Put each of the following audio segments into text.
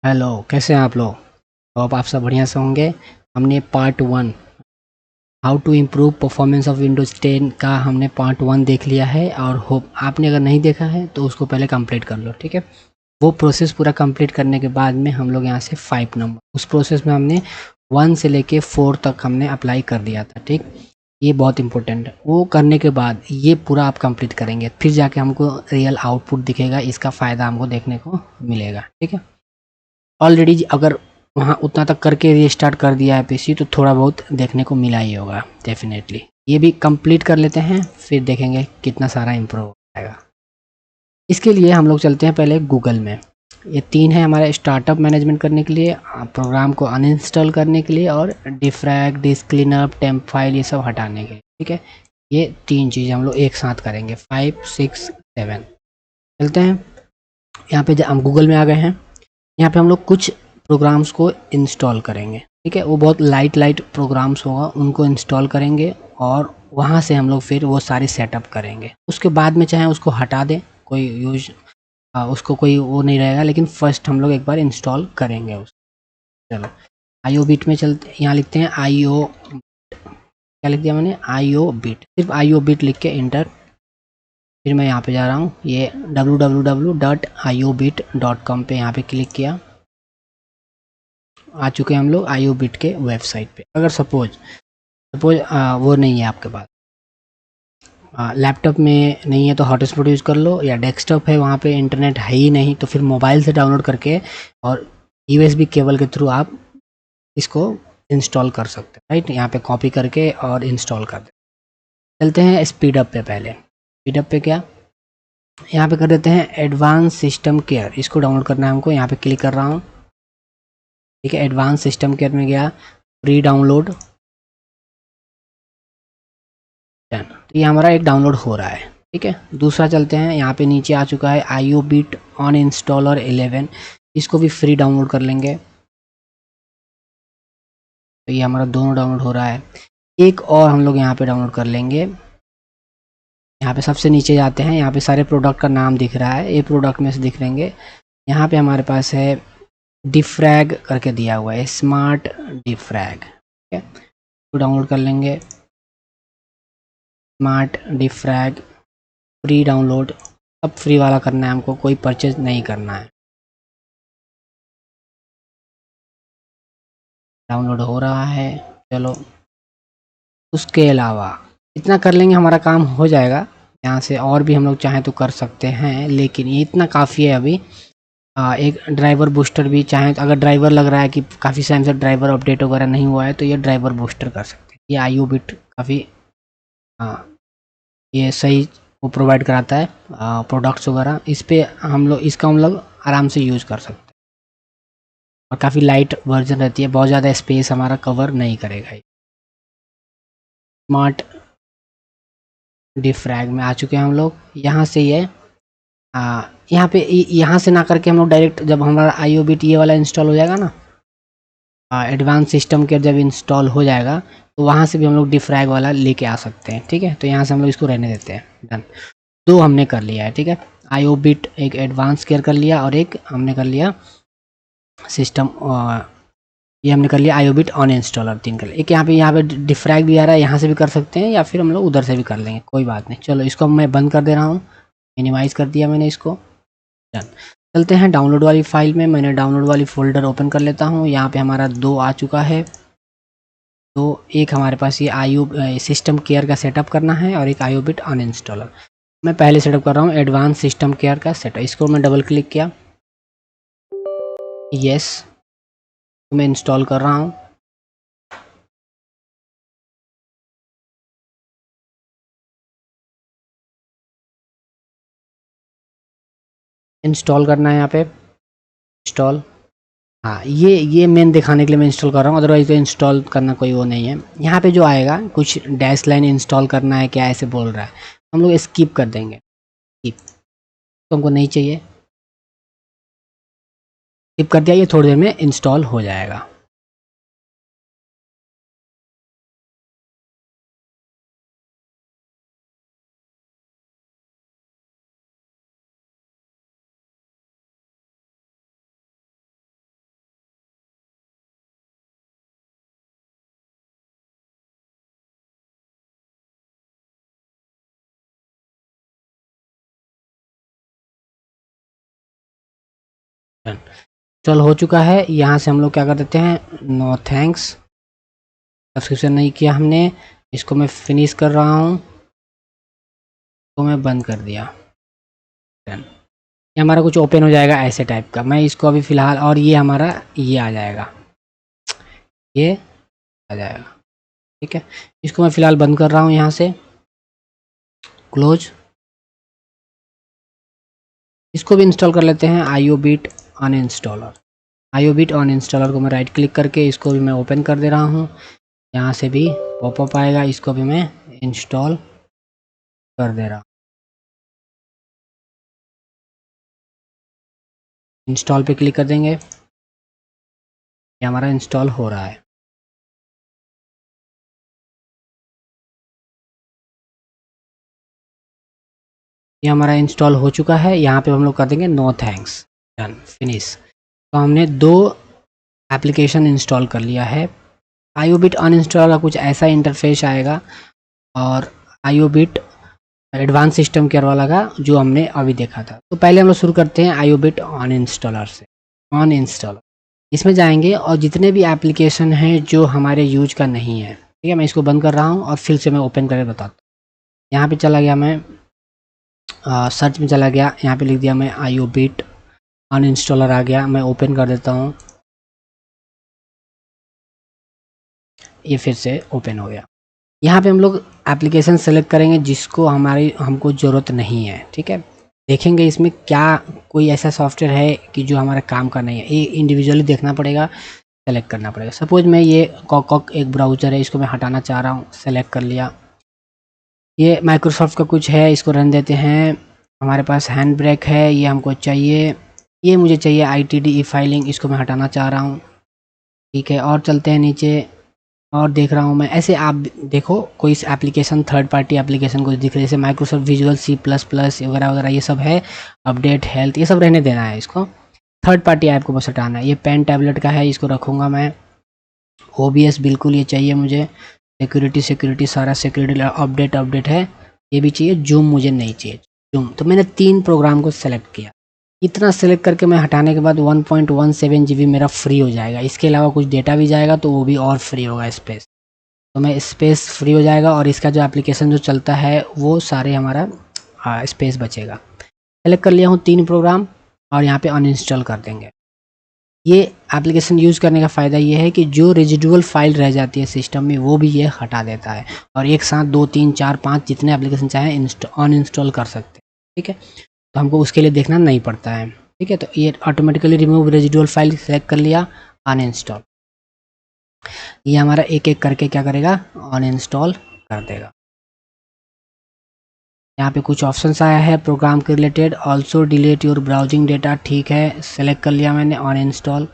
Hello, कैसे हैं आप लोग? होप आप सब बढ़िया से होंगे। हमने part 1 how to improve performance of Windows 10 का हमने पार्ट 1 देख लिया है, और होप आपने अगर नहीं देखा है तो उसको पहले कंप्लीट कर लो, ठीक है। वो प्रोसेस पूरा कंप्लीट करने के बाद में हम लोग यहाँ से 5 नंबर, उस प्रोसेस में हमने 1 से लेके 4 तक हमने अप्लाई कर दिया था, ठीक। ये बहुत इंपॉर्टेंट है। वो करने के बाद ये पूरा आप कंप्लीट करेंगे, फिर जाके हमको रियल आउटपुट दिखेगा, इसका फ़ायदा हमको देखने को मिलेगा, ठीक है। ऑलरेडी अगर वहाँ उतना तक करके रीस्टार्ट कर दिया है पीसी, तो थोड़ा बहुत देखने को मिला ही होगा डेफिनेटली। ये भी कंप्लीट कर लेते हैं, फिर देखेंगे कितना सारा इम्प्रूव हो जाएगा। इसके लिए हम लोग चलते हैं पहले गूगल में। ये 3 है हमारे स्टार्टअप मैनेजमेंट करने के लिए, प्रोग्राम को अनइंस्टॉल करने के लिए, और डिफ्रैग, डिस्क क्लीनअप, टेम्प फाइल, ये सब हटाने के लिए, ठीक है। ये 3 चीज़ें हम लोग एक साथ करेंगे। 5, 6, 7 चलते हैं। यहाँ पे हम गूगल में आ गए हैं। यहाँ पे हम लोग कुछ प्रोग्राम्स को इंस्टॉल करेंगे, ठीक है। वो बहुत लाइट प्रोग्राम्स होगा, उनको इंस्टॉल करेंगे, और वहाँ से हम लोग फिर वो सारी सेटअप करेंगे। उसके बाद में चाहे उसको हटा दें, कोई यूज उसको कोई वो नहीं रहेगा, लेकिन फर्स्ट हम लोग एक बार इंस्टॉल करेंगे उस। चलो, आईओ बिट में चलते, यहाँ लिखते हैं आईओ, क्या लिख दिया मैंने, आईओ बिट, सिर्फ आईओ बिट लिख के इंटर। फिर मैं यहाँ पे जा रहा हूँ, ये www.iobit.com पे यहाँ पे क्लिक किया। आ चुके हैं हम लोग आईओ बिट के वेबसाइट पे। अगर सपोज वो नहीं है आपके पास, लैपटॉप में नहीं है, तो हॉटस्पॉट यूज़ कर लो, या डेस्कटॉप है वहाँ पे इंटरनेट है ही नहीं, तो फिर मोबाइल से डाउनलोड करके और यूएसबी केबल के थ्रू आप इसको इंस्टॉल कर सकते हैं, राइट। यहाँ पे कॉपी करके और इंस्टॉल कर दे। चलते हैं स्पीड अप पे। पहले स्पीड अप पे क्या, यहाँ पे कर देते हैं एडवांस सिस्टम केयर, इसको डाउनलोड करना है हमको। यहाँ पे क्लिक कर रहा हूँ, ठीक है। एडवांस सिस्टम केयर में गया, फ्री डाउनलोड, डन। तो ये हमारा एक डाउनलोड हो रहा है, ठीक है। दूसरा चलते हैं, यहाँ पे नीचे आ चुका है आईओ बिट ऑन इंस्टॉलर 11, इसको भी फ्री डाउनलोड कर लेंगे। तो ये हमारा दोनों डाउनलोड हो रहा है। एक और हम लोग यहाँ पे डाउनलोड कर लेंगे। यहाँ पे सबसे नीचे जाते हैं, यहाँ पे सारे प्रोडक्ट का नाम दिख रहा है, ये प्रोडक्ट में से दिख रहेंगे। यहाँ पे हमारे पास है डिफ्रैग करके दिया हुआ है, स्मार्ट डिफ्रैग, ठीक है। तो डाउनलोड कर लेंगे, स्मार्ट डिफ्रैग फ्री डाउनलोड। अब फ्री वाला करना है हमको, कोई परचेज नहीं करना है। डाउनलोड हो रहा है, चलो। उसके अलावा इतना कर लेंगे, हमारा काम हो जाएगा। यहाँ से और भी हम लोग चाहें तो कर सकते हैं, लेकिन ये इतना काफ़ी है अभी। एक ड्राइवर बूस्टर भी चाहें तो, अगर ड्राइवर लग रहा है कि काफ़ी टाइम से ड्राइवर अपडेट वगैरह नहीं हुआ है, तो ये ड्राइवर बूस्टर कर सकते हैं। ये आईओ बिट काफ़ी, हाँ, ये सही वो प्रोवाइड कराता है प्रोडक्ट्स वगैरह। इस पे इसका हम लोग आराम से यूज़ कर सकते हैं, और काफ़ी लाइट वर्जन रहती है, बहुत ज़्यादा स्पेस हमारा कवर नहीं करेगा। स्मार्ट डिफ्रैग में आ चुके हैं हम लोग। यहाँ से ये यहाँ पे यहाँ से ना करके हम लोग डायरेक्ट, जब हमारा आईओ बिट ये वाला इंस्टॉल हो जाएगा ना, एडवांस सिस्टम के जब इंस्टॉल हो जाएगा, तो वहाँ से भी हम लोग डिफ्रैग वाला लेके आ सकते हैं, ठीक है। तो यहाँ से हम लोग इसको रहने देते हैं, डन। दो हमने कर लिया है, ठीक है। आईओ बिट एक एडवांस केयर कर लिया, और एक हमने कर लिया सिस्टम, ये हमने कर लिया आईओ बिट ऑन इंस्टॉलर, 3 कर लिया। एक यहाँ पे डिफ्रैग भी आ रहा है, यहाँ से भी कर सकते हैं, या फिर हम लोग उधर से भी कर लेंगे, कोई बात नहीं। चलो, इसको मैं बंद कर दे रहा हूँ, मिनिमाइज़ कर दिया मैंने इसको, डन। चलते हैं डाउनलोड वाली फाइल में। मैंने डाउनलोड वाली फ़ोल्डर ओपन कर लेता हूँ। यहाँ पे हमारा 2 आ चुका है। तो एक हमारे पास ये आईओ सिस्टम केयर का सेटअप करना है, और एक आईओ बिट अन इंस्टॉलर। मैं पहले सेटअप कर रहा हूँ एडवांस सिस्टम केयर का सेटअप। इसको मैं डबल क्लिक किया, यस, तो मैं इंस्टॉल कर रहा हूँ। इंस्टॉल करना है यहाँ पे, इंस्टॉल, हाँ, ये मेन दिखाने के लिए मैं इंस्टॉल कर रहा हूँ, अदरवाइज तो इंस्टॉल करना कोई वो नहीं है। यहाँ पे जो आएगा कुछ डैश लाइन इंस्टॉल करना है क्या, ऐसे बोल रहा है, हम लोग स्किप कर देंगे। स्किप तो हमको नहीं चाहिए, स्किप कर दिया। ये थोड़ी देर में इंस्टॉल हो जाएगा। इंस्टॉल हो चुका है। यहाँ से हम लोग क्या कर देते हैं, नो थैंक्स, सब्सक्रिप्शन नहीं किया हमने, इसको मैं फिनिश कर रहा हूँ, तो मैं बंद कर दिया। ये हमारा कुछ ओपन हो जाएगा ऐसे टाइप का। मैं इसको अभी फ़िलहाल, और ये हमारा ये आ जाएगा, ये आ जाएगा, ठीक है। इसको मैं फ़िलहाल बंद कर रहा हूँ यहाँ से, क्लोज। इसको भी इंस्टॉल कर लेते हैं, IOBIT अनइंस्टॉलर। IOBIT अनइंस्टॉलर को मैं राइट क्लिक करके इसको भी मैं ओपन कर दे रहा हूँ। यहाँ से भी पॉपअप आएगा, इसको भी मैं इंस्टॉल कर दे रहा हूँ। इंस्टॉल पे क्लिक कर देंगे, ये हमारा इंस्टॉल हो रहा है। ये हमारा इंस्टॉल हो चुका है। यहाँ पे हम लोग कर देंगे नो थैंक्स, डन, फिनिश। तो हमने 2 एप्लीकेशन इंस्टॉल कर लिया है। IOBIT अनइंस्टॉल का कुछ ऐसा इंटरफेस आएगा, और IOBIT एडवांस सिस्टम केयर वाला का जो हमने अभी देखा था। तो पहले हम लोग शुरू करते हैं IOBIT अनइंस्टॉलर से। अनइंस्टॉलर, इसमें जाएंगे और जितने भी एप्लीकेशन हैं जो हमारे यूज का नहीं है, ठीक है, मैं इसको बंद कर रहा हूँ और फिर से मैं ओपन करके बताता हूँ। यहाँ पे चला गया, मैं सर्च में चला गया, यहाँ पे लिख दिया मैं IOBIT अनइंस्टॉलर आ गया। मैं ओपन कर देता हूँ, ये फिर से ओपन हो गया। यहाँ पे हम लोग एप्लीकेशन सेलेक्ट करेंगे जिसको हमको ज़रूरत नहीं है, ठीक है। देखेंगे इसमें क्या कोई ऐसा सॉफ्टवेयर है कि जो हमारा काम का नहीं है, ये इंडिविजुअली देखना पड़ेगा, सेलेक्ट करना पड़ेगा। सपोज मैं ये कॉक एक ब्राउज़र है, इसको मैं हटाना चाह रहा हूँ, सेलेक्ट कर लिया। ये माइक्रोसॉफ्ट का कुछ है, इसको रन देते हैं। हमारे पास हैंड ब्रेक है, ये हमको चाहिए। ये मुझे चाहिए ITD ई फाइलिंग, इसको मैं हटाना चाह रहा हूँ, ठीक है। और चलते हैं नीचे, और देख रहा हूँ मैं ऐसे, आप देखो कोई एप्लीकेशन, थर्ड पार्टी एप्लीकेशन कुछ दिख रही है, जैसे माइक्रोसॉफ्ट विजुअल C++ वगैरह वगैरह, ये सब है। अपडेट, हेल्थ, ये सब रहने देना है, इसको थर्ड पार्टी ऐप को बस हटाना है। ये पेन टैबलेट का है, इसको रखूँगा मैं। OBS बिल्कुल ये चाहिए मुझे। सिक्योरिटी सारा सिक्योरिटी अपडेट है, ये भी चाहिए। जूम मुझे नहीं चाहिए, जूम। तो मैंने 3 प्रोग्राम को सेलेक्ट किया। इतना सेलेक्ट करके मैं हटाने के बाद 1.17 GB मेरा फ्री हो जाएगा। इसके अलावा कुछ डेटा भी जाएगा तो वो भी और फ्री होगा, स्पेस। तो मैं स्पेस फ्री हो जाएगा, और इसका जो एप्लीकेशन जो चलता है वो सारे हमारा स्पेस बचेगा। सेलेक्ट कर लिया हूँ 3 प्रोग्राम, और यहाँ पे अनइंस्टॉल कर देंगे। ये एप्लीकेशन यूज़ करने का फ़ायदा ये है कि जो रेजिडुअल फाइल रह जाती है सिस्टम में, वो भी ये हटा देता है, और एक साथ 2, 3, 4, 5 जितने एप्लीकेशन चाहें अनइंस्टॉल कर सकते हैं, ठीक है। तो हमको उसके लिए देखना नहीं पड़ता है, ठीक है। तो ये automatically remove residual file select कर लिया, अनइंस्टॉल। ये हमारा एक एक करके क्या करेगा, अनइंस्टॉल कर देगा। यहाँ पे कुछ ऑप्शंस आया है प्रोग्राम के related, also delete your browsing data, ठीक है, सेलेक्ट कर लिया मैंने, अनइंस्टॉल।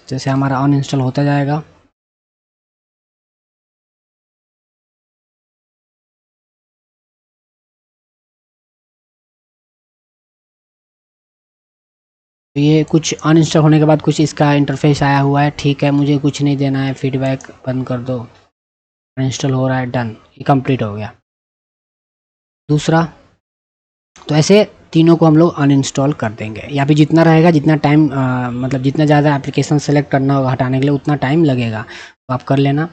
जैसे हमारा अनइंस्टॉल होता जाएगा। तो ये कुछ अनइंस्टॉल होने के बाद कुछ इसका इंटरफेस आया हुआ है, ठीक है, मुझे कुछ नहीं देना है, फीडबैक बंद कर दो। अनइंस्टॉल हो रहा है, डन, ये कंप्लीट हो गया। दूसरा, तो ऐसे तीनों को हम लोग अनइंस्टॉल कर देंगे। यहाँ पे जितना रहेगा, जितना टाइम मतलब जितना ज़्यादा एप्लीकेशन सेलेक्ट करना होगा हटाने के लिए, उतना टाइम लगेगा, तो आप कर लेना।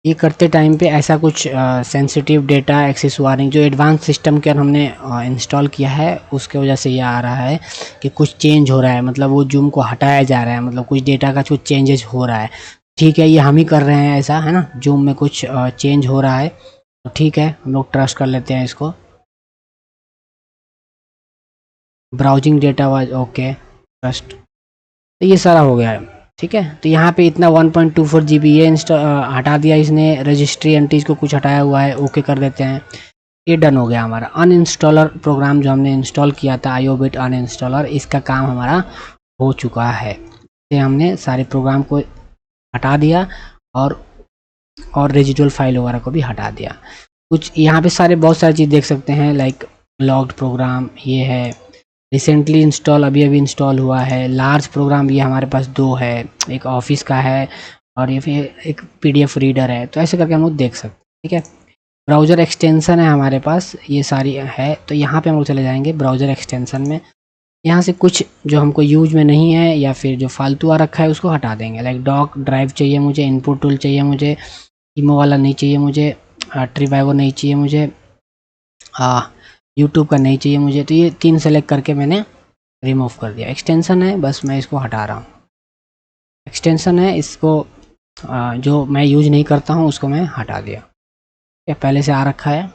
ये करते टाइम पे ऐसा कुछ सेंसिटिव डेटा एक्सेस वार्निंग, जो एडवांस सिस्टम के हमने इंस्टॉल किया है उसके वजह से ये आ रहा है कि कुछ चेंज हो रहा है, मतलब वो जूम को हटाया जा रहा है, मतलब कुछ डेटा का कुछ चेंजेस हो रहा है, ठीक है। ये हम ही कर रहे हैं ऐसा, है ना, जूम में कुछ चेंज हो रहा है, तो ठीक है, हम लोग ट्रस्ट कर लेते हैं इसको। Browsing data was okay, trust. तो ये सारा हो गया है, ठीक है। तो यहाँ पे इतना 1.24 GB ये हटा दिया इसने। रजिस्ट्री एंट्रीज को कुछ हटाया हुआ है, ओके कर देते हैं। ये डन हो गया हमारा अनइंस्टॉलर प्रोग्राम जो हमने इंस्टॉल किया था, IOBIT अनइंस्टॉलर, इसका काम हमारा हो चुका है। ये हमने सारे प्रोग्राम को हटा दिया, और रेजिडुअल फाइल वगैरह को भी हटा दिया। कुछ यहाँ पे सारे बहुत सारी चीज़ देख सकते हैं, लाइक लॉग्ड प्रोग्राम ये है, रिसेंटली इंस्टॉल अभी अभी इंस्टॉल हुआ है। लार्ज प्रोग्राम ये हमारे पास 2 है, एक ऑफिस का है और ये फिर एक PDF रीडर है। तो ऐसे करके हम लोग देख सकते हैं। ठीक है। ब्राउज़र एक्सटेंशन है हमारे पास, ये सारी है। तो यहाँ पे हम लोग चले जाएंगे ब्राउज़र एक्सटेंशन में। यहाँ से कुछ जो हमको यूज में नहीं है या फिर जो फालतू आ रखा है उसको हटा देंगे। लाइक डॉक ड्राइव चाहिए मुझे, इनपुट टूल चाहिए मुझे, ईमो वाला नहीं चाहिए मुझे, ट्रीवाइवो नहीं चाहिए मुझे, यूट्यूब का नहीं चाहिए मुझे। तो ये 3 सेलेक्ट करके मैंने रिमूव कर दिया। एक्सटेंशन है, बस मैं इसको हटा रहा हूँ। एक्सटेंशन है, इसको जो मैं यूज नहीं करता हूँ उसको मैं हटा दिया। ये पहले से आ रखा है,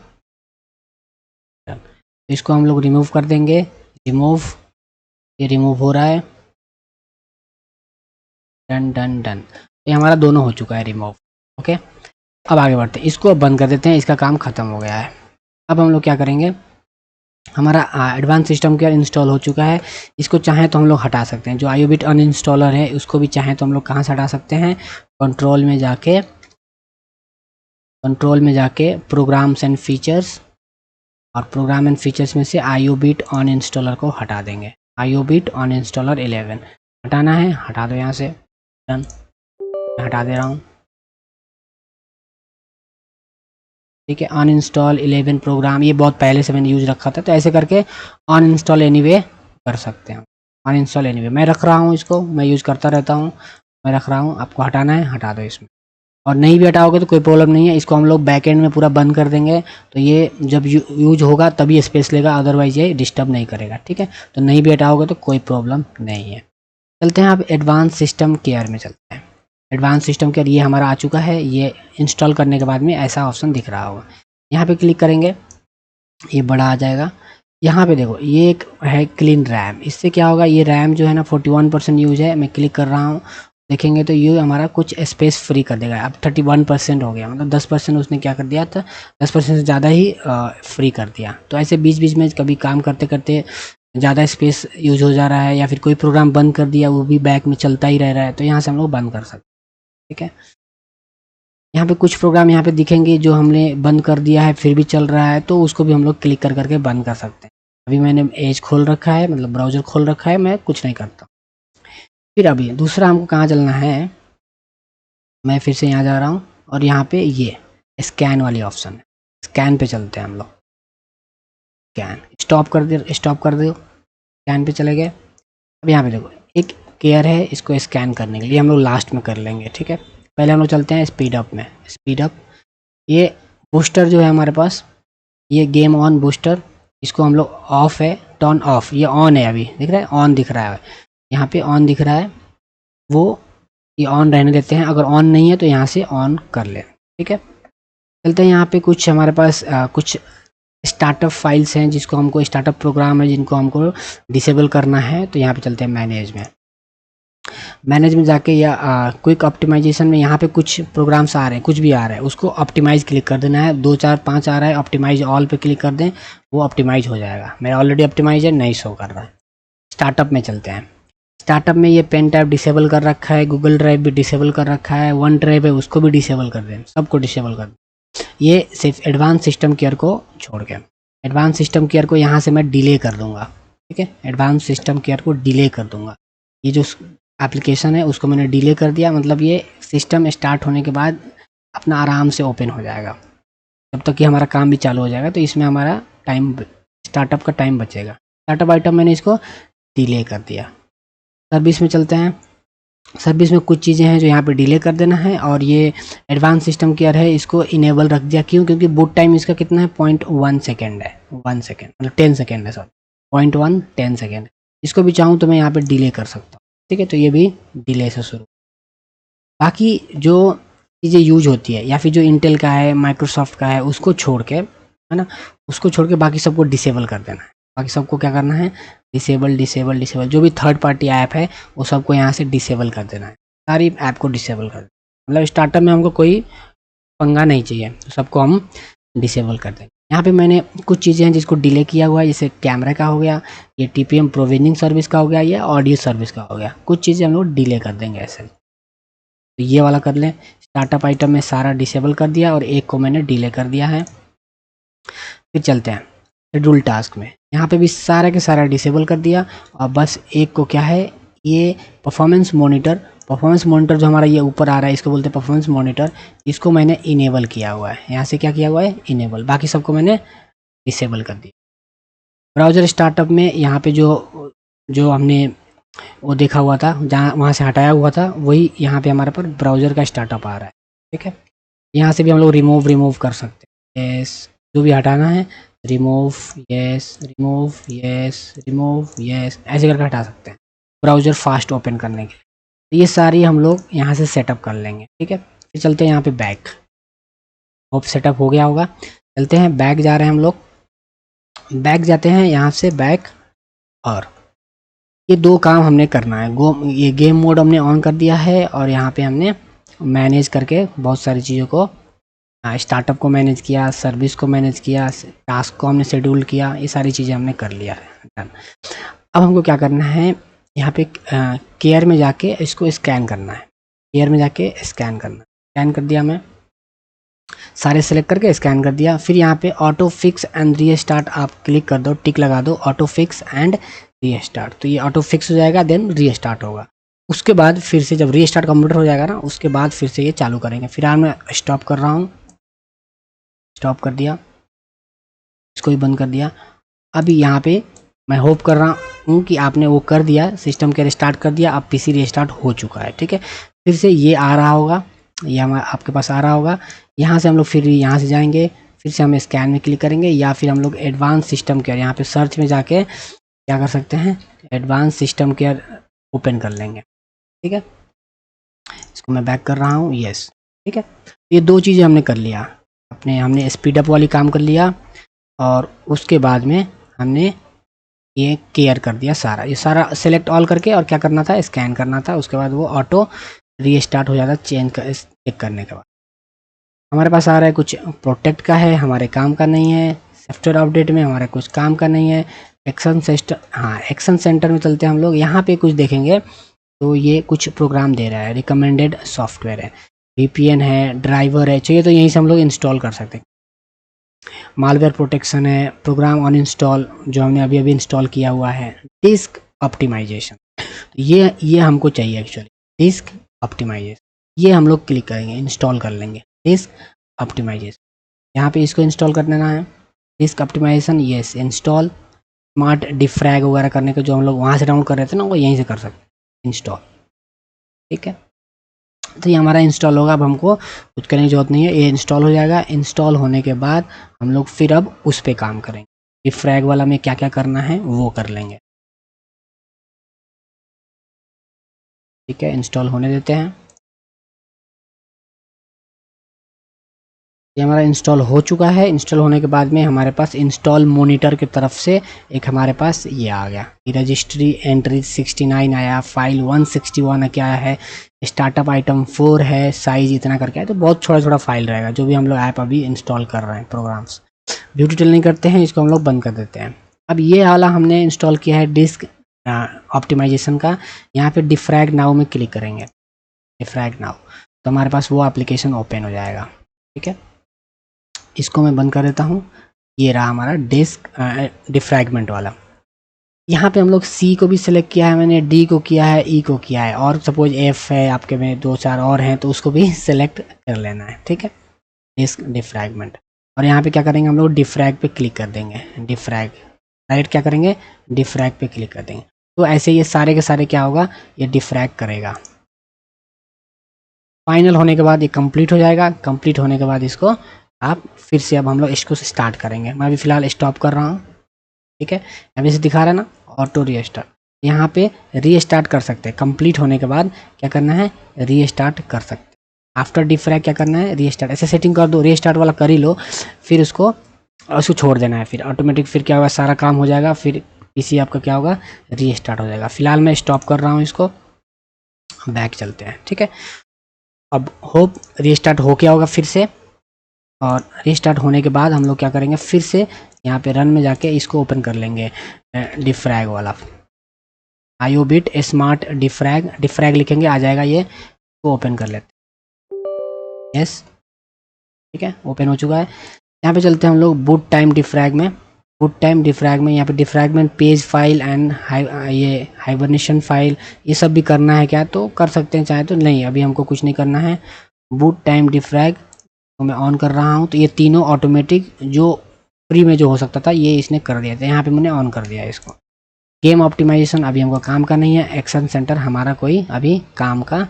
तो इसको हम लोग रिमूव कर देंगे। रिमूव, ये रिमूव हो रहा है। डन डन डन, ये हमारा दोनों हो चुका है रिमूव। ओके, अब आगे बढ़ते हैं। इसको अब बंद कर देते हैं, इसका काम ख़त्म हो गया है। अब हम लोग क्या करेंगे, हमारा एडवांस सिस्टम केयर इंस्टॉल हो चुका है। इसको चाहें तो हम लोग हटा सकते हैं। जो IOBIT अनइंस्टॉलर है उसको भी चाहें तो हम लोग कहाँ से हटा सकते हैं, कंट्रोल में जाके प्रोग्राम्स एंड फीचर्स, और प्रोग्राम एंड फीचर्स में से IOBIT अनइंस्टॉलर को हटा देंगे। IOBIT अनइंस्टॉलर 11 हटाना है, हटा दो यहाँ से। डन, हटा दे रहा हूँ। ठीक है, अनइंस्टॉल 11 प्रोग्राम, ये बहुत पहले से मैंने यूज रखा था, तो ऐसे करके अनइंस्टॉल एनीवे कर सकते हैं। अनइंस्टॉल एनीवे मैं रख रहा हूँ, इसको मैं यूज करता रहता हूँ, मैं रख रहा हूँ। आपको हटाना है, हटा दो इसमें। और नहीं भी हटाओगे तो कोई प्रॉब्लम नहीं है, इसको हम लोग बैकएंड में पूरा बंद कर देंगे। तो ये जब यूज होगा तभी स्पेस लेगा, अदरवाइज ये डिस्टर्ब नहीं करेगा। ठीक है, तो नहीं भी हटाओगे तो कोई प्रॉब्लम नहीं है। चलते हैं, अब एडवांस सिस्टम केयर में चलते हैं। एडवांस सिस्टम केयर ये हमारा आ चुका है। ये इंस्टॉल करने के बाद में ऐसा ऑप्शन दिख रहा होगा, यहाँ पे क्लिक करेंगे, ये बड़ा आ जाएगा। यहाँ पे देखो ये एक है क्लीन रैम। इससे क्या होगा, ये रैम जो है ना 41% यूज है। मैं क्लिक कर रहा हूँ, देखेंगे तो ये हमारा कुछ स्पेस फ्री कर देगा। अब 31% हो गया, मतलब 10% उसने क्या कर दिया था, 10% से ज़्यादा ही फ्री कर दिया। तो ऐसे बीच बीच में कभी काम करते करते ज़्यादा स्पेस यूज हो जा रहा है, या फिर कोई प्रोग्राम बंद कर दिया वो भी बैक में चलता ही रह रहा है, तो यहाँ से हम लोग बंद कर सकते हैं। ठीक है, यहाँ पे कुछ प्रोग्राम यहाँ पे दिखेंगे जो हमने बंद कर दिया है फिर भी चल रहा है, तो उसको भी हम लोग क्लिक कर करके बंद कर सकते हैं। अभी मैंने एज खोल रखा है, मतलब ब्राउज़र खोल रखा है, मैं कुछ नहीं करता। फिर अभी दूसरा हमको कहाँ चलना है, मैं फिर से यहाँ जा रहा हूँ और यहाँ पे ये स्कैन वाली ऑप्शन है, स्कैन पे चलते हैं हम लोग। स्कैन स्टॉप कर दो, स्कैन पे चले गए। अब यहाँ पे देखो एक केयर है, इसको स्कैन करने के लिए हम लोग लास्ट में कर लेंगे। ठीक है, पहले हम लोग चलते हैं स्पीड अप में। स्पीड अप, ये बूस्टर जो है हमारे पास, ये गेम ऑन बूस्टर, इसको हम लोग ऑफ है, टर्न ऑफ। ये ऑन है, अभी दिख रहा है, ऑन दिख रहा है, यहाँ पे ऑन दिख रहा है, वो ये ऑन रहने देते हैं। अगर ऑन नहीं है तो यहाँ से ऑन कर ले। ठीक है, चलते हैं। यहाँ पे कुछ हमारे पास कुछ स्टार्टअप फाइल्स हैं, जिसको हमको स्टार्टअप प्रोग्राम है जिनको हमको डिसेबल करना है। तो यहाँ पे चलते हैं मैनेज में जाके, या क्विक ऑप्टिमाइजेशन में यहाँ पे कुछ प्रोग्राम्स आ रहे हैं, कुछ भी आ रहा है उसको ऑप्टिमाइज क्लिक कर देना है। 2 4 5 आ रहा है, ऑप्टिमाइज ऑल पे क्लिक कर दें, वो ऑप्टिमाइज हो जाएगा। मेरा ऑलरेडी ऑप्टिमाइज है, नहीं शो कर रहा है। स्टार्टअप में चलते हैं। स्टार्टअप में ये पेन टैब डिसेबल कर रखा है, गूगल ड्राइव भी डिसेबल कर रखा है, वन ड्राइव है उसको भी डिसेबल कर दें, सबको डिसेबल कर दें। ये सिर्फ एडवांस सिस्टम केयर को छोड़ के। एडवांस सिस्टम केयर को यहाँ से मैं डिले कर दूंगा। ठीक है, एडवांस सिस्टम केयर को डिले कर दूंगा। ये जो एप्लीकेशन है उसको मैंने डिले कर दिया, मतलब ये सिस्टम स्टार्ट होने के बाद अपना आराम से ओपन हो जाएगा, जब तक कि हमारा काम भी चालू हो जाएगा। तो इसमें हमारा टाइम, स्टार्टअप का टाइम बचेगा। स्टार्टअप आइटम मैंने इसको डिले कर दिया। सर्विस में चलते हैं। सर्विस में कुछ चीज़ें हैं जो यहाँ पे डिले कर देना है, और ये एडवांस सिस्टम केयर है इसको इनेबल रख दिया। क्यों? क्योंकि बूट टाइम इसका कितना है, 0.1 सेकेंड है, 1 सेकेंड मतलब 10 सेकेंड है, सॉरी 0.1 10 सेकेंड। इसको भी चाहूँ तो मैं यहाँ पे डिले कर सकता हूँ। ठीक है, तो ये भी डिले से शुरू। बाकी जो चीज़ें यूज होती है, या फिर जो इंटेल का है, माइक्रोसॉफ्ट का है, उसको छोड़ के, है ना, उसको छोड़ के बाकी सबको डिसेबल कर देना है। बाकी सबको क्या करना है, डिसेबल डिसेबल डिसेबल। जो भी थर्ड पार्टी ऐप है वो सबको यहाँ से डिसेबल कर देना है, सारी ऐप को डिसेबल कर देना। मतलब स्टार्टअप में हमको कोई पंगा नहीं चाहिए, तो सबको हम डिसेबल कर देंगे। यहाँ पे मैंने कुछ चीज़ें हैं जिसको डिले किया हुआ है, जैसे कैमरा का हो गया, ये TPM प्रोविजनिंग सर्विस का हो गया, या ऑडियो सर्विस का हो गया। कुछ चीज़ें हम लोग डिले कर देंगे ऐसे, तो ये वाला कर लें। स्टार्टअप आइटम में सारा डिसेबल कर दिया और एक को मैंने डिले कर दिया है। फिर चलते हैं शेड्यूल टास्क में। यहाँ पे भी सारा के सारा डिसेबल कर दिया, और बस एक को क्या है, ये परफॉर्मेंस मॉनिटर परफॉर्मेंस मॉनिटर जो हमारा ये ऊपर आ रहा है इसको बोलते हैं परफॉर्मेंस मॉनिटर। इसको मैंने इनेबल किया हुआ है, यहाँ से क्या किया हुआ है, इनेबल। बाकी सबको मैंने डिसेबल कर दिया। ब्राउज़र स्टार्टअप में यहाँ पे जो जो हमने वो देखा हुआ था, जहाँ वहाँ से हटाया हुआ था, वही यहाँ पे हमारे पर ब्राउज़र का स्टार्टअप आ रहा है। ठीक है, यहाँ से भी हम लोग रिमूव कर सकते हैं। यस, जो भी हटाना है remove, yes remove, yes remove, yes, ऐसे करके हटा सकते हैं ब्राउज़र फास्ट ओपन करने के लिए। तो ये सारी हम लोग यहाँ से सेटअप कर लेंगे। ठीक है, फिर चलते हैं यहाँ पे बैक। होप सेटअप हो गया होगा। चलते हैं बैक, जा रहे हैं हम लोग, बैक जाते हैं यहाँ से बैक। और ये दो काम हमने करना है। ये गेम मोड हमने ऑन कर दिया है और यहाँ पे हमने मैनेज करके बहुत सारी चीज़ों को, स्टार्टअप को मैनेज किया, सर्विस को मैनेज किया, टास्क को हमने शेड्यूल किया, ये सारी चीज़ें हमने कर लिया है, डन। अब हमको क्या करना है, यहाँ पे केयर में जाके इसको स्कैन करना है। केयर में जाके स्कैन करना, स्कैन कर दिया मैं, सारे सेलेक्ट करके स्कैन कर दिया। फिर यहाँ पे ऑटो फिक्स एंड रीस्टार्ट आप क्लिक कर दो, टिक लगा दो, ऑटो फिक्स एंड रीस्टार्ट। तो ये ऑटो फिक्स हो जाएगा, देन रीस्टार्ट होगा। उसके बाद फिर से जब रीस्टार्ट कंप्लीट हो जाएगा ना, उसके बाद फिर से ये चालू करेंगे। फिर मैं स्टॉप कर रहा हूँ, स्टॉप कर दिया, इसको भी बंद कर दिया। अभी यहाँ पे मैं होप कर रहा हूँ कि आपने वो कर दिया, सिस्टम के रिस्टार्ट कर दिया, अब पीसी रिस्टार्ट हो चुका है। ठीक है, फिर से ये आ रहा होगा, ये आपके पास आ रहा होगा। यहाँ से हम लोग फिर यहाँ से जाएंगे, फिर से हम स्कैन में क्लिक करेंगे, या फिर हम लोग एडवांस सिस्टम केयर, यहाँ पे सर्च में जाके क्या कर सकते हैं, एडवांस सिस्टम केयर ओपन कर लेंगे। ठीक है, इसको मैं बैक कर रहा हूँ, यस। ठीक है, ये दो चीज़ें हमने कर लिया, हमने स्पीड अप वाली काम कर लिया, और उसके बाद में हमने ये केयर कर दिया सारा। ये सारा सेलेक्ट ऑल करके, और क्या करना था, स्कैन करना था। उसके बाद वो ऑटो रीस्टार्ट हो जाता, चेक करने के बाद। हमारे पास आ रहा है कुछ प्रोटेक्ट का है, हमारे काम का नहीं है। सॉफ्टवेयर अपडेट में हमारे कुछ काम का नहीं है। एक्शन सिस्टम, हाँ एक्शन सेंटर में चलते हैं हम लोग। यहाँ पे कुछ देखेंगे तो ये कुछ प्रोग्राम दे रहा है, रिकमेंडेड सॉफ्टवेयर है, VPN है, ड्राइवर है, चाहिए तो यहीं से हम लोग इंस्टॉल कर सकते हैं। मालवेयर प्रोटेक्शन है, प्रोग्राम ऑन इंस्टॉल जो हमने अभी इंस्टॉल किया हुआ है, डिस्क ऑप्टिमाइजेशन, ये हमको चाहिए एक्चुअली, डिस्क ऑप्टिमाइजेशन। ये हम लोग क्लिक करेंगे, इंस्टॉल कर लेंगे डिस्क ऑप्टिमाइजेशन। यहाँ पे इसको इंस्टॉल कर लेना है, disk optimisation, yes install. Smart defrag वगैरह करने के जो हम लोग वहाँ से डाउनलोड कर रहे थे ना, वो यहीं से कर सकते हैं, इंस्टॉल। ठीक है, तो ये हमारा इंस्टॉल होगा। अब हमको कुछ करने की जरूरत नहीं है, ये इंस्टॉल हो जाएगा। इंस्टॉल होने के बाद हम लोग फिर अब उस पर काम करेंगे, डिफ्रैग वाला में क्या क्या करना है वो कर लेंगे। ठीक है, इंस्टॉल होने देते हैं। ये हमारा इंस्टॉल हो चुका है। इंस्टॉल होने के बाद में हमारे पास इंस्टॉल मॉनिटर की तरफ से एक हमारे पास ये आ गया, रजिस्ट्री एंट्री 69 आया, फाइल 161 क्या है, स्टार्टअप आइटम 4 है, साइज इतना करके है। तो बहुत छोटा छोटा फाइल रहेगा जो भी हम लोग ऐप अभी इंस्टॉल कर रहे हैं, प्रोग्राम्स। व्यू डिटेल नहीं करते हैं, इसको हम लोग बंद कर देते हैं। अब ये वाला हमने इंस्टॉल किया है डिस्क ऑप्टिमाइजेशन का। यहाँ पे डिफ्रैग नाउ में क्लिक करेंगे, डिफ्रैग नाउ, तो हमारे पास वो एप्लीकेशन ओपन हो जाएगा। ठीक है, इसको मैं बंद कर देता हूँ। ये रहा हमारा डिस्क डिफ्रैगमेंट वाला। यहाँ पे हम लोग C को भी सिलेक्ट किया है, मैंने D को किया है, E को किया है, और सपोज F है आपके में 2-4 और हैं तो उसको भी सिलेक्ट कर लेना है। ठीक है, डिस्क डिफ्रैगमेंट। और यहाँ पे क्या करेंगे हम लोग, डिफ्रैग पे क्लिक कर देंगे, डिफ्रैग डायरेक्ट क्या करेंगे, डिफ्रैग पे क्लिक कर देंगे। तो ऐसे ये सारे के सारे क्या होगा, ये डिफ्रैग करेगा। फाइनल होने के बाद ये कंप्लीट हो जाएगा। कंप्लीट होने के बाद इसको आप फिर से, अब हम लोग इसको स्टार्ट करेंगे। मैं अभी फ़िलहाल स्टॉप कर रहा हूँ। ठीक है, अभी से दिखा रहा है ना, ऑटो रीस्टार्ट। यहाँ पे रीस्टार्ट कर सकते हैं। कंप्लीट होने के बाद क्या करना है, रीस्टार्ट कर सकते हैं। आफ्टर डिफ्रैग क्या करना है, रीस्टार्ट। ऐसे सेटिंग कर दो, रीस्टार्ट वाला कर ही लो, फिर उसको छोड़ देना है। फिर ऑटोमेटिक फिर क्या होगा, सारा काम हो जाएगा, फिर पीसी आपका क्या होगा, रीस्टार्ट हो जाएगा। फिलहाल मैं स्टॉप कर रहा हूँ इसको, बैक चलते हैं। ठीक है, अब होप रीस्टार्ट हो गया होगा फिर से। और रीस्टार्ट होने के बाद हम लोग क्या करेंगे, फिर से यहाँ पे रन में जाके इसको ओपन कर लेंगे, डिफ्रैग वाला IO बिट स्मार्ट डिफ्रैग, डिफ्रैग लिखेंगे आ जाएगा ये, तो ओपन कर लेते हैं। यस, ठीक है, ओपन हो चुका है। यहाँ पे चलते हैं हम लोग बूट टाइम डिफ्रैग में। बूट टाइम डिफ्रैगमेंट, यहाँ पे डिफ्रैगमेंट पेज फाइल एंड ये हाइबरनेशन फाइल, ये सब भी करना है क्या तो कर सकते हैं, चाहे तो नहीं, अभी हमको कुछ नहीं करना है। बूट टाइम डिफ्रैग तो मैं ऑन कर रहा हूँ, तो ये तीनों ऑटोमेटिक जो फ्री में जो हो सकता था ये इसने कर दिया था, यहाँ पे मैंने ऑन कर दिया है इसको। गेम ऑप्टिमाइजेशन अभी हमको काम का नहीं है, एक्शन सेंटर हमारा कोई अभी काम का,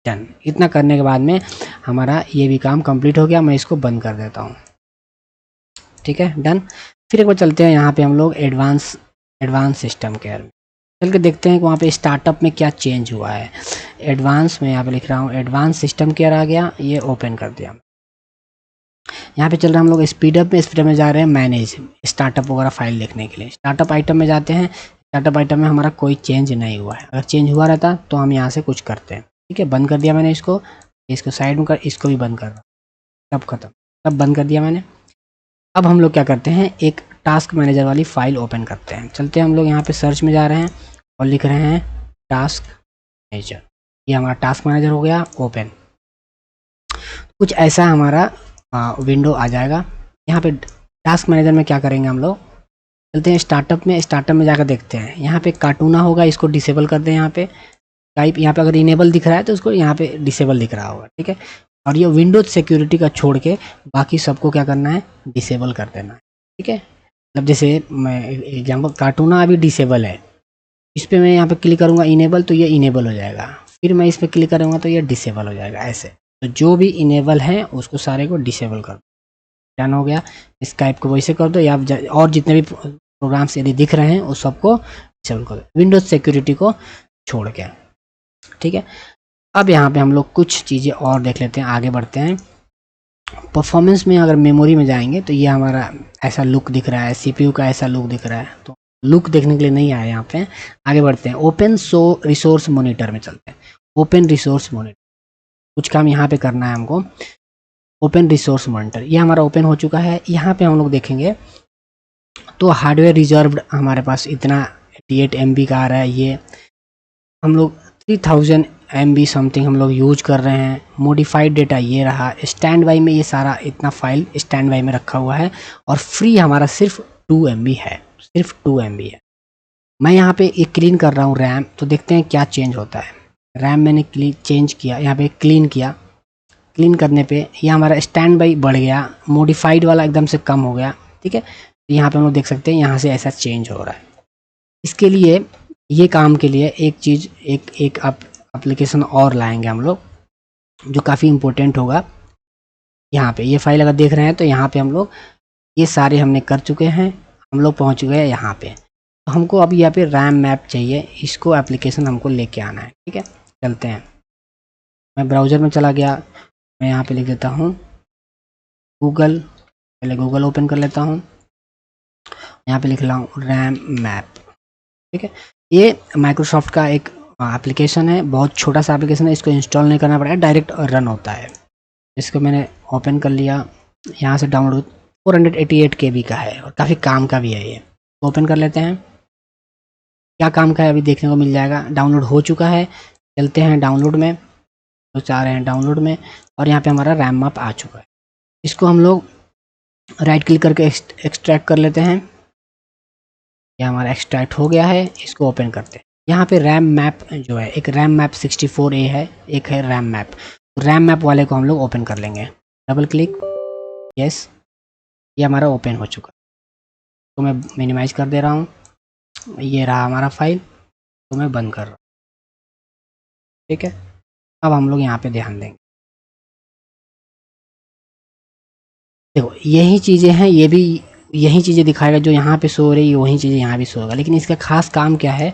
डन। इतना करने के बाद में हमारा ये भी काम कंप्लीट हो गया, मैं इसको बंद कर देता हूँ, ठीक है, डन। फिर एक बार चलते हैं यहाँ पे हम लोग एडवांस सिस्टम केयर में चल के देखते हैं कि वहाँ पे स्टार्टअप में क्या चेंज हुआ है। एडवांस में यहाँ पे लिख रहा हूँ एडवांस सिस्टम केयर आ गया, ये ओपन कर दिया। यहाँ पे चल रहा है हम लोग स्पीडअप में जा रहे हैं मैनेज स्टार्टअप वगैरह फाइल देखने के लिए। स्टार्टअप आइटम में जाते हैं, स्टार्टअप आइटम में हमारा कोई चेंज नहीं हुआ है, अगर चेंज हुआ रहता तो हम यहाँ से कुछ करते हैं, ठीक है। बंद कर दिया मैंने इसको साइड में कर, इसको भी बंद कर रहा, सब खत्म, सब बंद कर दिया मैंने। अब हम लोग क्या करते हैं, एक टास्क मैनेजर वाली फाइल ओपन करते हैं। चलते हैं हम लोग यहाँ पे सर्च में जा रहे हैं और लिख रहे हैं टास्क मैनेजर, ये हमारा टास्क मैनेजर हो गया ओपन। कुछ ऐसा हमारा विंडो आ जाएगा। यहाँ पे टास्क मैनेजर में क्या करेंगे हम लोग, चलते हैं स्टार्टअप में जाकर देखते हैं। यहाँ पे कार्टूना होगा, इसको डिसेबल कर दें। यहाँ पे टाइप, यहाँ पे अगर इनेबल दिख रहा है तो उसको यहाँ पे डिसेबल दिख रहा होगा, ठीक है। और ये विंडोज सिक्योरिटी का छोड़ के बाकी सबको क्या करना है, डिसेबल कर देना है, ठीक है। मतलब जैसे मैं एग्जाम्पल, कार्टूना अभी डिसेबल है, इस पर मैं यहाँ पे क्लिक करूँगा इनेबल, तो ये इनेबल हो जाएगा। फिर मैं इस पर क्लिक करूँगा तो ये डिसेबल हो जाएगा, ऐसे। तो जो भी इनेबल है उसको सारे को डिसेबल कर दो, डन हो गया। स्काइप को वैसे कर दो, या और जितने भी प्रोग्राम्स यदि दिख रहे हैं उस सबको डिसेबल कर दो, विंडोज सिक्योरिटी को छोड़ के, ठीक है। अब यहाँ पे हम लोग कुछ चीज़ें और देख लेते हैं, आगे बढ़ते हैं। परफॉर्मेंस में अगर मेमोरी में जाएंगे तो ये हमारा ऐसा लुक दिख रहा है, सीपीयू का ऐसा लुक दिख रहा है, तो लुक देखने के लिए नहीं आया यहाँ पे। आगे बढ़ते हैं, ओपन रिसोर्स मॉनिटर में चलते हैं। ओपन रिसोर्स मॉनिटर, कुछ काम यहाँ पे करना है हमको। ओपन रिसोर्स मॉनिटर ये हमारा ओपन हो चुका है। यहाँ पे हम लोग देखेंगे तो हार्डवेयर रिजर्व्ड हमारे पास इतना 88 MB का आ रहा है। ये हम लोग 3000 MB समथिंग हम लोग यूज कर रहे हैं। मॉडिफाइड डेटा ये रहा, स्टैंड बाई में ये सारा इतना फाइल स्टैंड बाई में रखा हुआ है, और फ्री हमारा सिर्फ 2 MB है, सिर्फ 2 MB है। मैं यहाँ पे एक क्लीन कर रहा हूँ रैम, तो देखते हैं क्या चेंज होता है। रैम मैंने चेंज किया, यहाँ पे क्लीन किया, क्लीन करने पे ये हमारा स्टैंड बाई बढ़ गया, मॉडिफाइड वाला एकदम से कम हो गया, ठीक है। तो यहाँ पे हम लोग देख सकते हैं यहाँ से ऐसा चेंज हो रहा है। इसके लिए ये काम के लिए एक चीज़ एक एप्लीकेशन और लाएंगे हम लोग, जो काफ़ी इम्पोर्टेंट होगा। यहाँ पे ये फाइल अगर देख रहे हैं तो यहाँ पे हम लोग ये सारे हमने कर चुके हैं, हम लोग पहुँच गए यहाँ पे। तो हमको अब यहाँ पे रैम मैप चाहिए, इसको एप्लीकेशन हमको लेके आना है, ठीक है। चलते हैं, मैं ब्राउज़र में चला गया, मैं यहाँ पे लिख देता हूँ गूगल, पहले गूगल ओपन कर लेता हूँ। यहाँ पे लिख रहा हूँ रैम मैप, ठीक है। ये माइक्रोसॉफ्ट का एक एप्लीकेशन है, बहुत छोटा सा एप्लीकेशन है, इसको इंस्टॉल नहीं करना पड़ेगा, डायरेक्ट रन होता है। इसको मैंने ओपन कर लिया, यहाँ से डाउनलोड 488 KB का है और काफ़ी काम का भी है ये। ओपन कर लेते हैं, क्या काम का है अभी देखने को मिल जाएगा। डाउनलोड हो चुका है, चलते हैं डाउनलोड में, तो चाह रहे हैं डाउनलोड में, और यहाँ पे हमारा रैम मैप आ चुका है। इसको हम लोग राइट क्लिक करके एक्सट्रैक्ट कर लेते हैं। ये हमारा एक्सट्रैक्ट हो गया है, इसको ओपन करते हैं। यहाँ पे रैम मैप जो है, एक रैम मैप 64A है, एक है रैम मैप। रैम मैप वाले को हम लोग ओपन कर लेंगे, डबल क्लिक, यस, ये हमारा ओपन हो चुका। तो मैं मिनिमाइज कर दे रहा हूँ, ये रहा हमारा फाइल, तो मैं बंद कर रहा हूँ, ठीक है। अब हम लोग यहाँ पे ध्यान देंगे, देखो यही चीज़ें हैं, ये भी यही चीज़ें दिखाएगा जो यहाँ पे शो हो रही है, वही चीज़ें यहाँ भी शो होगा। लेकिन इसका खास काम क्या है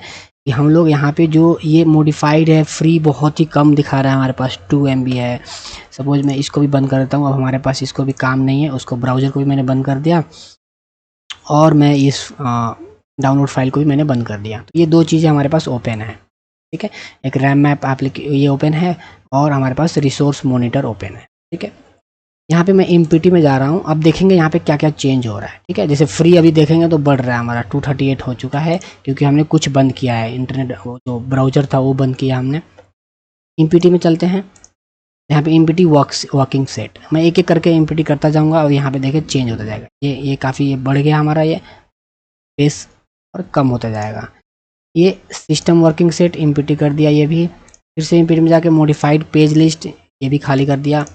कि हम लोग यहाँ पे जो ये मॉडिफाइड है, फ्री बहुत ही कम दिखा रहा है, हमारे पास 2 MB है। सपोज मैं इसको भी बंद कर देता हूँ, अब हमारे पास इसको भी काम नहीं है, उसको ब्राउज़र को भी मैंने बंद कर दिया, और मैं इस डाउनलोड फाइल को भी मैंने बंद कर दिया। तो ये दो चीज़ें हमारे पास ओपन है, ठीक है। एक रैम मैप ये ओपन है, और हमारे पास रिसोर्स मॉनिटर ओपन है, ठीक है। यहाँ पे मैं MPT में जा रहा हूँ, अब देखेंगे यहाँ पे क्या क्या चेंज हो रहा है, ठीक है। जैसे फ्री अभी देखेंगे तो बढ़ रहा है, हमारा 238 हो चुका है, क्योंकि हमने कुछ बंद किया है, इंटरनेट वो जो ब्राउज़र था वो बंद किया हमने। MPT में चलते हैं, यहाँ पे एमपीटी वर्किंग सेट, मैं एक एक करके एमपीटी करता जाऊंगा और यहाँ पे देखिए चेंज होता जाएगा। ये काफ़ी बढ़ गया हमारा ये स्पेस और कम होता जाएगा। ये सिस्टम वर्किंग सेट एमपीटी कर दिया, ये भी फिर से एमपीटी में जाके मॉडिफाइड पेज लिस्ट ये भी खाली कर दिया।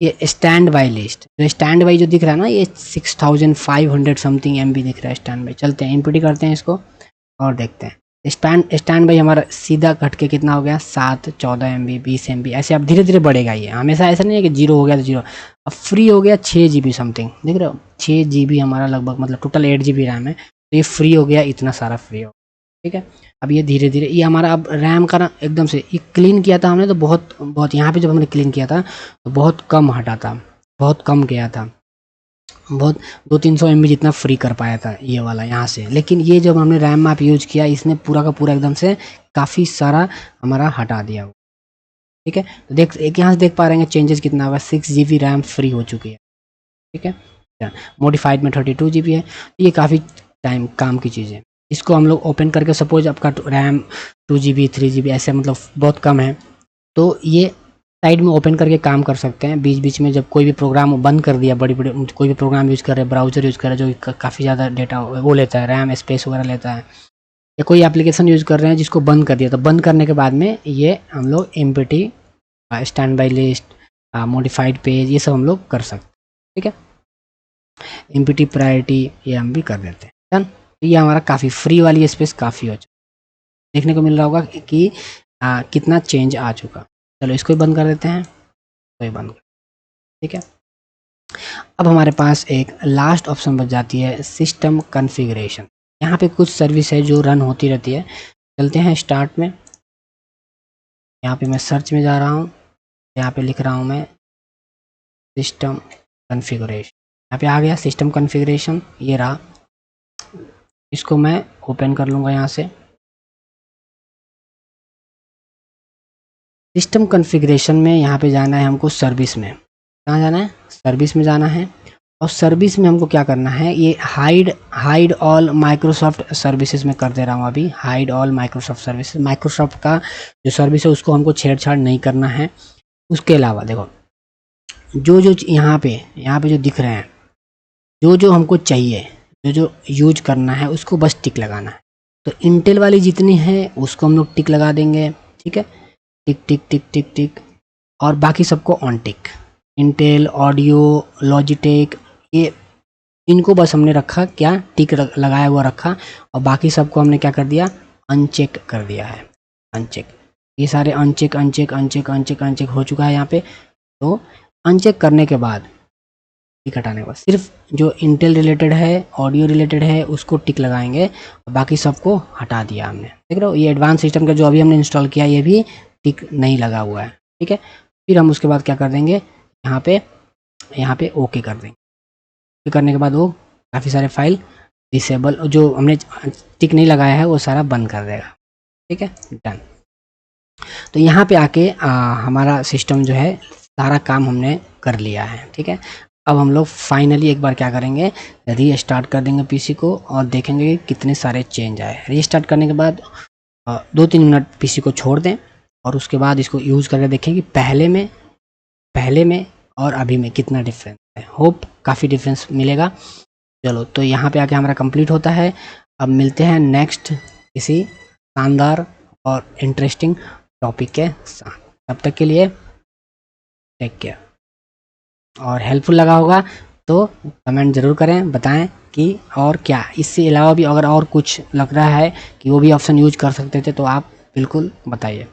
ये स्टैंड बाई लिस्ट, जो स्टैंड बाई जो दिख रहा है ना, ये 6500 समथिंग MB दिख रहा है स्टैंड बाई। चलते हैं एमपीटी करते हैं इसको और देखते हैं। स्टैंड बाई हमारा सीधा कट के कितना हो गया, 7, 14 MB, 20 MB, ऐसे अब धीरे धीरे बढ़ेगा। ये हमेशा ऐसा नहीं है कि 0 हो गया तो 0। अब फ्री हो गया 6 GB समथिंग, देख रहे हो 6 GB हमारा लगभग, मतलब टोटल 8 GB रैम है, तो ये फ्री हो गया, इतना सारा फ्री हो, ठीक है। अब ये धीरे धीरे ये हमारा अब रैम का ना एकदम से ये क्लीन किया था हमने, तो बहुत यहाँ पे जब हमने क्लीन किया था तो बहुत कम हटा था, बहुत कम गया था, बहुत 200-300 MB जितना फ्री कर पाया था ये वाला यहाँ से। लेकिन ये जब हमने रैम मैप यूज किया, इसने पूरा का पूरा एकदम से काफ़ी सारा हमारा हटा दिया, ठीक है। तो देख एक यहाँ से देख पा रहे हैं चेंजेस कितना हुआ, 6 GB रैम फ्री हो चुकी है, ठीक है। मॉडिफाइड में 32 GB है, ये काफ़ी टाइम काम की चीज़ है। इसको हम लोग ओपन करके, सपोज आपका रैम 2 GB 3 GB ऐसे मतलब बहुत कम है, तो ये साइड में ओपन करके काम कर सकते हैं। बीच बीच में जब कोई भी प्रोग्राम बंद कर दिया, बड़ी कोई भी प्रोग्राम यूज़ कर रहे हैं, ब्राउज़र यूज़ कर रहे हैं जो काफ़ी ज़्यादा डेटा वो लेता है, रैम स्पेस वगैरह लेता है, या कोई एप्लीकेशन यूज़ कर रहे हैं जिसको बंद कर दिया, तो बंद करने के बाद में ये हम लोग empty, stand by list, modified page, ये सब हम लोग कर सकते हैं, ठीक है। एमपीटी प्रायोरिटी ये हम भी कर देते हैं, डन। ये हमारा काफ़ी फ्री वाली स्पेस काफ़ी हो चुका, देखने को मिल रहा होगा कि कितना चेंज आ चुका। चलो इसको भी बंद कर देते हैं, तो ये बंद कर, ठीक है। अब हमारे पास एक लास्ट ऑप्शन बच जाती है, सिस्टम कॉन्फ़िगरेशन। यहाँ पे कुछ सर्विस है जो रन होती रहती है। चलते हैं स्टार्ट में, यहाँ पे मैं सर्च में जा रहा हूँ, यहाँ पे लिख रहा हूँ मैं सिस्टम कॉन्फ़िगरेशन, यहाँ पे आ गया सिस्टम कॉन्फ़िगरेशन, ये रहा। इसको मैं ओपन कर लूँगा यहाँ से। सिस्टम कॉन्फ़िगरेशन में यहाँ पे जाना है हमको सर्विस में, कहाँ जाना है, सर्विस में जाना है। और सर्विस में हमको क्या करना है, ये हाइड ऑल माइक्रोसॉफ्ट सर्विसेज में कर दे रहा हूँ अभी, hide all Microsoft services. Microsoft का जो सर्विस है उसको हमको छेड़छाड़ नहीं करना है। उसके अलावा देखो जो यहाँ पे जो दिख रहे हैं, जो हमको चाहिए, जो यूज करना है उसको बस टिक लगाना है। तो इंटेल वाली जितनी है उसको हम लोग टिक लगा देंगे, ठीक है, टिक टिक टिक टिक टिक, और बाकी सबको on tick. Intel, audio, Logitech, ये इनको बस हमने रखा क्या, टिक लगाया हुआ रखा, और बाकी सबको हमने क्या कर दिया, अनचेक कर दिया है, अनचेक। ये सारे uncheck uncheck uncheck uncheck uncheck हो चुका है यहाँ पे। तो अनचेक करने के बाद टिक हटाने के बाद सिर्फ जो इंटेल रिलेटेड है, ऑडियो रिलेटेड है, उसको टिक लगाएंगे, और बाकी सबको हटा दिया हमने। देख रहे हो ये एडवांस सिस्टम का जो अभी हमने इंस्टॉल किया ये भी टिक नहीं लगा हुआ है, ठीक है। फिर हम उसके बाद क्या कर देंगे, यहाँ पे ओके कर देंगे। ओके करने के बाद वो काफ़ी सारे फाइल डिसेबल, जो हमने टिक नहीं लगाया है वो सारा बंद कर देगा, ठीक है, डन। तो यहाँ पे आके हमारा सिस्टम जो है सारा काम हमने कर लिया है, ठीक है। अब हम लोग फाइनली एक बार क्या करेंगे, रीस्टार्ट कर देंगे पीसी को और देखेंगे कि कितने सारे चेंज आए। रीस्टार्ट करने के बाद 2-3 मिनट पीसी को छोड़ दें और उसके बाद इसको यूज़ करके देखें कि पहले में और अभी में कितना डिफरेंस है। होप काफ़ी डिफरेंस मिलेगा। चलो तो यहाँ पे आके हमारा कंप्लीट होता है। अब मिलते हैं नेक्स्ट किसी शानदार और इंटरेस्टिंग टॉपिक के साथ। तब तक के लिए टेक केयर। और हेल्पफुल लगा होगा तो कमेंट ज़रूर करें, बताएं कि और क्या इससे अलावा भी अगर और कुछ लग रहा है कि वो भी ऑप्शन यूज कर सकते थे तो आप बिल्कुल बताइए।